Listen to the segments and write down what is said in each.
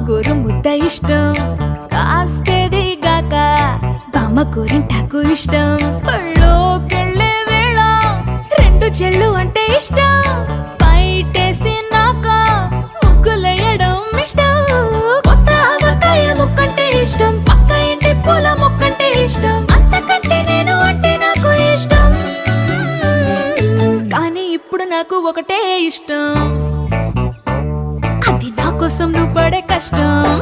గోరు ముద్ద ఇష్టం, కాస్తేది గాక బామ్మ గోరింటాకు ఇష్టం. పళ్ళోకెళ్ళే వేళ రెండు చెళ్ళు అంటే ఇష్టం, బయటేసి నాక ముగ్గులేయడం ఇష్టం. కొత్త ఆవకాయ ముక్కంటే ఇష్టం, పక్క ఇంటి పూల ముక్కంటే ఇష్టం, అంతకంటే నేను అంటే నాకు ఇష్టం. కానీ ఇప్పుడు నాకు ఒకటే ఇష్టం, అది నా కోసం నువ్వు పడే కష్టం.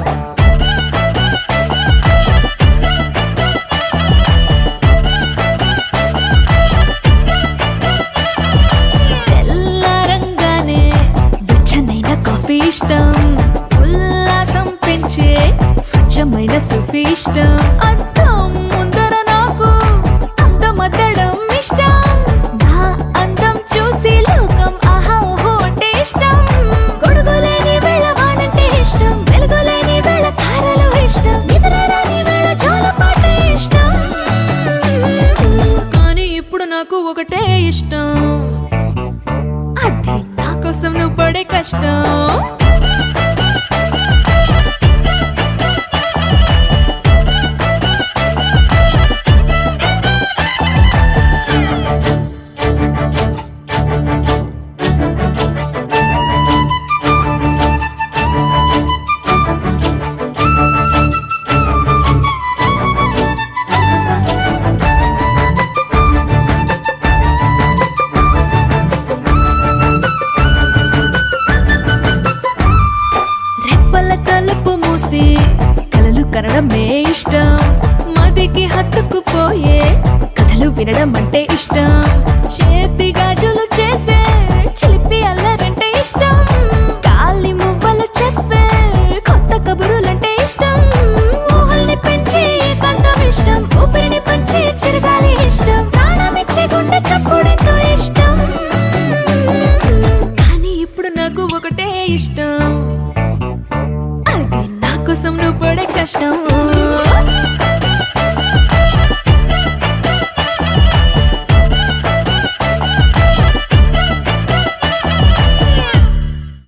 తెల్లారంగానే వెచ్చనైన కాఫీ ఇష్టం, ఉల్లాసం పెంచే స్వచ్ఛమైన సూఫీ ఇష్టం. అద్దం ముందర నాకు అందమద్దడం ఇష్టం, నా అందం చూసి లోకం ఆహా ఓహో అంటే ఇష్టం. గొడుగులేని వేళ వానంటే ఇష్టం, వెలుగులేని వేళ తారలు ఇష్టం, నిద్రరాని వేళ జోలపాట ఇష్టం. కానీ ఇప్పుడు నాకు ఒకటే ఇష్టం, అది నా కోసం నువ్వు పడే కష్టం. రెప్పల తలుపు మూసి కలలు కనడమే ఇష్టం, మదికి హత్తుకుపోయే కథలు వినడం అంటే ఇష్టం. చేతి గాజులు చేసే చిలిపి అల్లరంటే ఇష్టం, గాలి మువ్వలు చెప్పే కొత్త కబురులంటే ఇష్టం. ఊహల్ని పెంచి ఏకాంతం ఇష్టం, ఊపిరిని పంచి చిరగాలి ఇష్టం, ప్రాణమిచ్చే గుండె చప్పుడెంతో ఇష్టం. కానీ ఇప్పుడు నాకు ఒకటే ఇష్టం, అది నా కోసం నువ్వు పడే కష్టం.